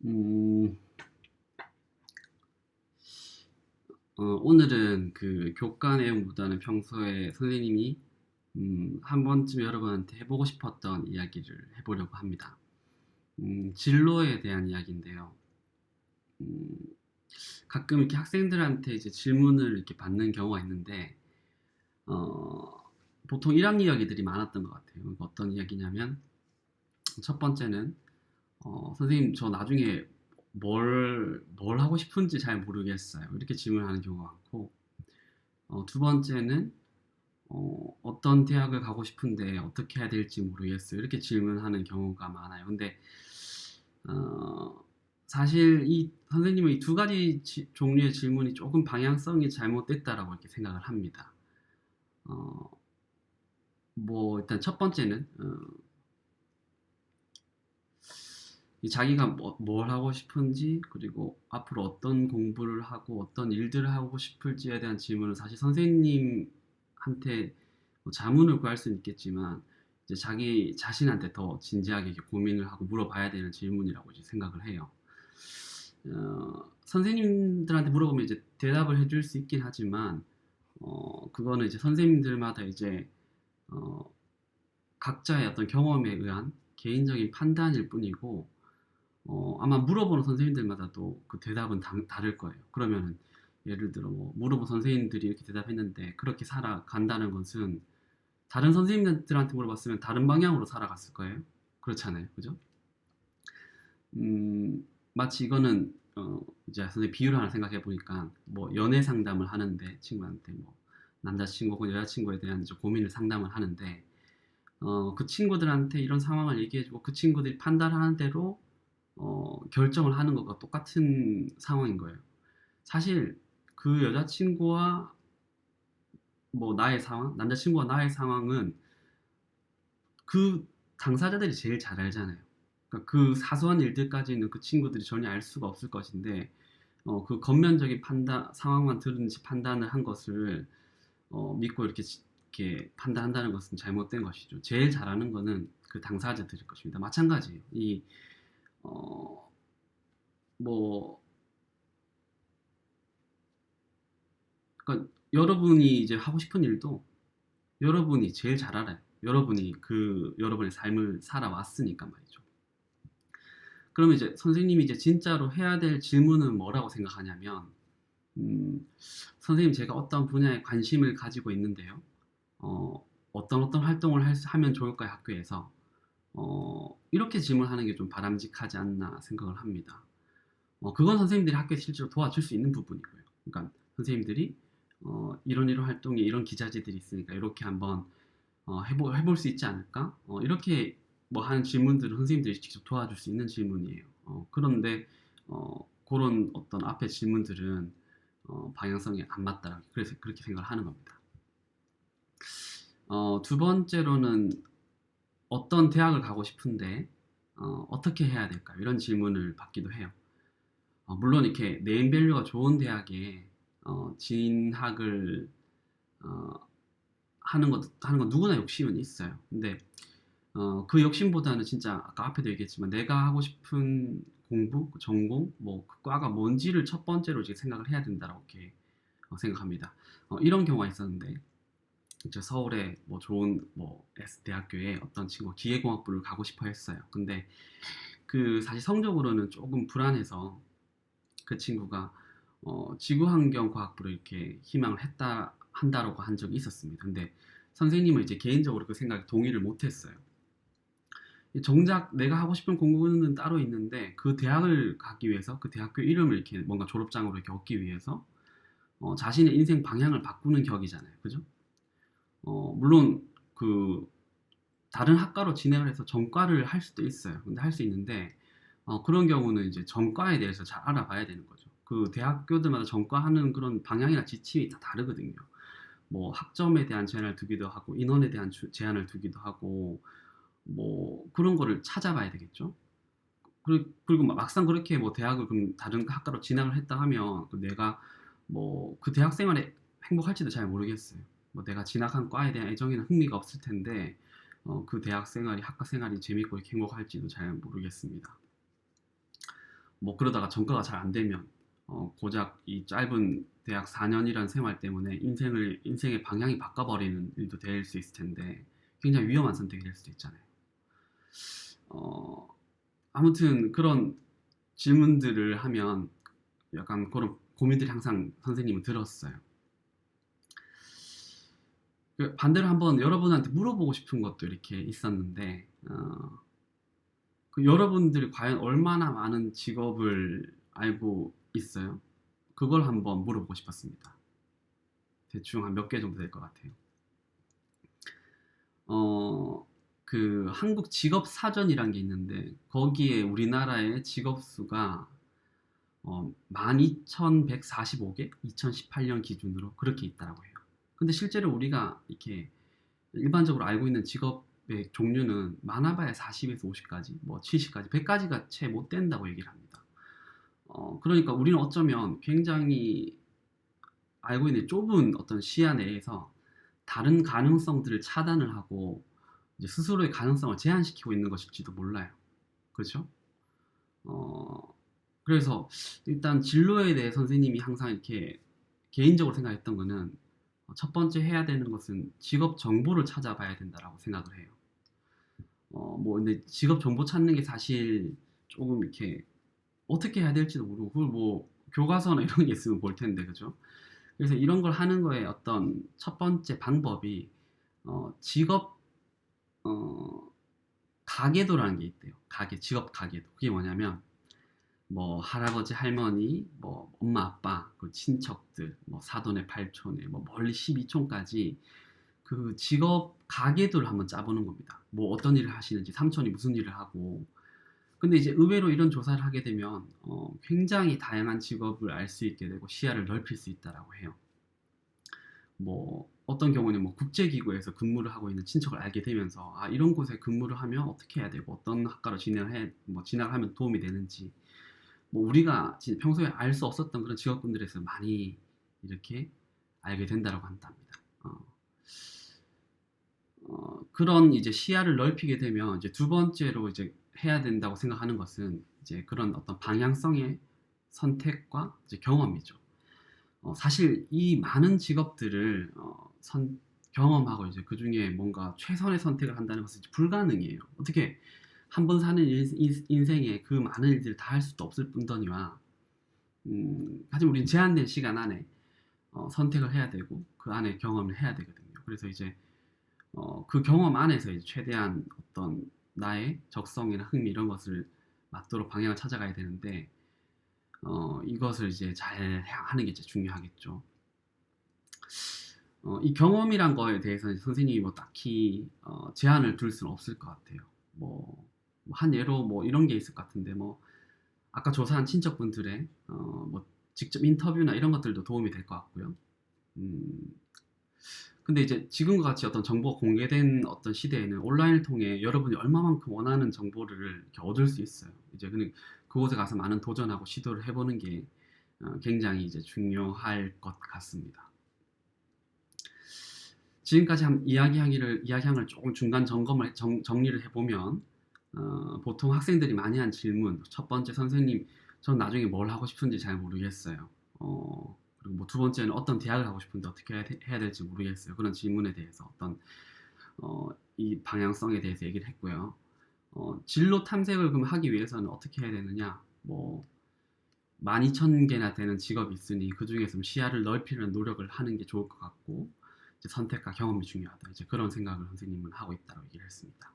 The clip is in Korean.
음, 오늘은 그 교과 내용보다는 평소에 선생님이 한 번쯤 여러분한테 해보고 싶었던 이야기를 해보려고 합니다. 진로에 대한 이야기인데요. 음, 가끔 이렇게 학생들한테 이제 질문을 이렇게 받는 경우가 있는데, 어, 보통 이런 이야기들이 많았던 것 같아요. 어떤 이야기냐면, 첫 번째는, 선생님, 저 나중에 뭘 하고 싶은지 잘 모르겠어요. 이렇게 질문하는 경우가 많고, 두 번째는 어떤 대학을 가고 싶은데 어떻게 해야 될지 모르겠어요. 이렇게 질문하는 경우가 많아요. 근데 어, 사실 이 선생님의 이 두 가지 종류의 질문이 조금 방향성이 잘못됐다라고 이렇게 생각을 합니다. 어, 뭐 일단 첫 번째는 자기가 뭘 하고 싶은지 그리고 앞으로 어떤 공부를 하고 어떤 일들을 하고 싶을지에 대한 질문은 사실 선생님한테 뭐 자문을 구할 수는 있겠지만 이제 자기 자신한테 더 진지하게 이렇게 고민을 하고 물어봐야 되는 질문이라고 이제 생각을 해요. 선생님들한테 물어보면 이제 대답을 해줄 수 있긴 하지만 그거는 이제 선생님들마다 이제 어, 각자의 어떤 경험에 의한 개인적인 판단일 뿐이고 아마 물어보는 선생님들마다도 그 대답은 다를 거예요. 그러면은 예를 들어 뭐 물어본 선생님들이 이렇게 대답했는데 그렇게 살아간다는 것은 다른 선생님들한테 물어봤으면 다른 방향으로 살아갔을 거예요. 그렇잖아요. 그죠? 마치 이거는 이제 선생님 비유를 하나 생각해 보니까 뭐 연애 상담을 하는데 친구한테 뭐 남자친구 혹은 여자친구에 대한 이제 고민을 상담을 하는데 그 친구들한테 이런 상황을 얘기해주고 그 친구들이 판단하는 대로 결정을 하는 것과 똑같은 상황인 거예요. 사실 그 여자친구와 뭐 나의 상황, 남자친구와 나의 상황은 그 당사자들이 제일 잘 알잖아요. 그러니까 그 사소한 일들까지는 그 친구들이 전혀 알 수가 없을 것인데, 그 겉면적인 상황만 들은지 판단을 한 것을 믿고 이렇게 판단한다는 것은 잘못된 것이죠. 제일 잘하는 거는 그 당사자들일 것입니다. 마찬가지예요. 어, 뭐, 그러니까 여러분이 이제 하고 싶은 일도 여러분이 제일 잘 알아요. 여러분이 그 여러분의 삶을 살아왔으니까 말이죠. 그러면 이제 선생님이 이제 진짜로 해야 될 질문은 뭐라고 생각하냐면, 음, 선생님 제가 어떤 분야에 관심을 가지고 있는데요. 어떤 활동을 하면 좋을까요, 학교에서? 이렇게 질문하는 게 좀 바람직하지 않나 생각을 합니다. 그건 선생님들이 학교에 실제로 도와줄 수 있는 부분이고요. 그러니까 선생님들이 이런 활동에 이런 기자재들이 있으니까 이렇게 한번 해볼 수 있지 않을까? 이렇게 뭐 하는 질문들은 선생님들이 직접 도와줄 수 있는 질문이에요. 그런데 그런 어떤 앞에 질문들은 방향성이 안 맞다. 그래서 그렇게 생각을 하는 겁니다. 두 번째로는 어떤 대학을 가고 싶은데 어떻게 해야 될까? 이런 질문을 받기도 해요. 물론 이렇게 네임밸류가 좋은 대학에 진학을 어, 하는 건 누구나 욕심은 있어요. 근데 그 욕심보다는 진짜 아까 앞에도 얘기했지만 내가 하고 싶은 공부, 그 전공, 뭐 그 과가 뭔지를 첫 번째로 이제 생각을 해야 된다고 이렇게 생각합니다. 이런 경우가 있었는데 이제 서울에 뭐 좋은 뭐 S 대학교에 어떤 친구가 기계공학부를 가고 싶어 했어요. 근데 그 사실 성적으로는 조금 불안해서 그 친구가 지구환경과학부를 이렇게 희망을 한다라고 한 적이 있었습니다. 근데 선생님은 이제 개인적으로 그 생각에 동의를 못했어요. 정작 내가 하고 싶은 공부는 따로 있는데 그 대학을 가기 위해서 그 대학교 이름을 이렇게 뭔가 졸업장으로 이렇게 얻기 위해서 자신의 인생 방향을 바꾸는 격이잖아요. 그죠? 물론 그 다른 학과로 진행을 해서 전과를 할 수도 있어요. 근데 할 수 있는데 그런 경우는 이제 전과에 대해서 잘 알아봐야 되는 거죠. 그 대학교들마다 전과하는 그런 방향이나 지침이 다 다르거든요. 뭐 학점에 대한 제한을 두기도 하고 인원에 대한 제한을 두기도 하고 뭐 그런 거를 찾아봐야 되겠죠. 그리고 막상 그렇게 뭐 대학을 그럼 다른 학과로 진학을 했다 하면 내가 뭐 그 대학 생활에 행복할지도 잘 모르겠어요. 뭐 내가 진학한 과에 대한 애정이나 흥미가 없을 텐데 그 대학 생활이 학과 생활이 재밌고 이렇게 행복할지도 잘 모르겠습니다. 뭐 그러다가 전과가 잘 안 되면 고작 이 짧은 대학 4년이라는 생활 때문에 인생의 방향이 바꿔버리는 일도 될 수 있을 텐데 굉장히 위험한 선택이 될 수도 있잖아요. 어, 아무튼 그런 질문들을 하면 약간 그런 고민들이 항상 선생님은 들었어요. 반대로 한번 여러분한테 물어보고 싶은 것도 이렇게 있었는데 그 여러분들이 과연 얼마나 많은 직업을 알고 있어요? 그걸 한번 물어보고 싶었습니다. 대충 한 몇 개 정도 될 것 같아요. 그 한국 직업 사전이란 게 있는데 거기에 우리나라의 직업 수가 12,145개? 2018년 기준으로 그렇게 있다고 해요. 근데 실제로 우리가 이렇게 일반적으로 알고 있는 직업의 종류는 많아봐야 40에서 50까지, 뭐 70까지, 100까지가 채 못 된다고 얘기를 합니다. 그러니까 우리는 어쩌면 굉장히 알고 있는 좁은 어떤 시야 내에서 다른 가능성들을 차단을 하고 이제 스스로의 가능성을 제한시키고 있는 것일지도 몰라요. 그렇죠? 그래서 일단 진로에 대해 선생님이 항상 이렇게 개인적으로 생각했던 거는 첫 번째 해야 되는 것은 직업 정보를 찾아봐야 된다라고 생각을 해요. 뭐 근데 직업 정보 찾는 게 사실 조금 이렇게 어떻게 해야 될지도 모르고 그걸 뭐 교과서나 이런 게 있으면 볼 텐데 그죠? 그래서 이런 걸 하는 거에 어떤 첫 번째 방법이 직업 가계도라는 게 있대요. 직업 가계도. 그게 뭐냐면 뭐 할아버지 할머니 뭐 엄마 아빠 그 친척들 뭐 사돈의 팔촌에 뭐 멀리 12촌까지 그 직업 가계도를 한번 짜보는 겁니다. 뭐 어떤 일을 하시는지 삼촌이 무슨 일을 하고 근데 이제 의외로 이런 조사를 하게 되면 굉장히 다양한 직업을 알 수 있게 되고 시야를 넓힐 수 있다라고 해요. 뭐 어떤 경우는 뭐 국제기구에서 근무를 하고 있는 친척을 알게 되면서 아 이런 곳에 근무를 하면 어떻게 해야 되고 어떤 학과로 진학을 하면 도움이 되는지 뭐 우리가 평소에 알 수 없었던 그런 직업군들에서 많이 이렇게 알게 된다라고 한답니다. 그런 이제 시야를 넓히게 되면 이제 두 번째로 이제 해야 된다고 생각하는 것은 이제 그런 어떤 방향성의 선택과 이제 경험이죠. 사실 이 많은 직업들을 경험하고 이제 그 중에 뭔가 최선의 선택을 한다는 것은 불가능해요. 어떻게 한 번 사는 인생에 그 많은 일들을 다 할 수도 없을 뿐더니와 하지만 우리는 제한된 시간 안에 선택을 해야 되고 그 안에 경험을 해야 되거든요. 그래서 이제 그 경험 안에서 이제 최대한 어떤 나의 적성이나 흥미 이런 것을 맞도록 방향을 찾아가야 되는데 이것을 이제 잘 하는 게 이제 중요하겠죠. 이 경험이란 거에 대해서는 선생님이 뭐 딱히 제한을 둘 수는 없을 것 같아요. 한 예로 뭐 이런 게 있을 것 같은데 뭐 아까 조사한 친척분들의 뭐 직접 인터뷰나 이런 것들도 도움이 될 것 같고요. 근데 이제 지금과 같이 어떤 정보가 공개된 어떤 시대에는 온라인을 통해 여러분이 얼마만큼 원하는 정보를 이렇게 얻을 수 있어요. 이제 근데 그곳에 가서 많은 도전하고 시도를 해보는 게 굉장히 이제 중요할 것 같습니다. 지금까지 한 이야기한 걸 조금 중간 정리를 해보면 보통 학생들이 많이 한 질문 첫 번째 선생님 전 나중에 뭘 하고 싶은지 잘 모르겠어요. 그리고 뭐 두 번째는 어떤 대학을 가고 싶은데 어떻게 해야 될지 모르겠어요. 그런 질문에 대해서 어떤 이 방향성에 대해서 얘기를 했고요. 진로 탐색을 그럼 하기 위해서는 어떻게 해야 되느냐? 뭐 12,000개나 되는 직업이 있으니 그 중에서 시야를 넓히려는 노력을 하는 게 좋을 것 같고 이제 선택과 경험이 중요하다. 이제 그런 생각을 선생님은 하고 있다고 얘기를 했습니다.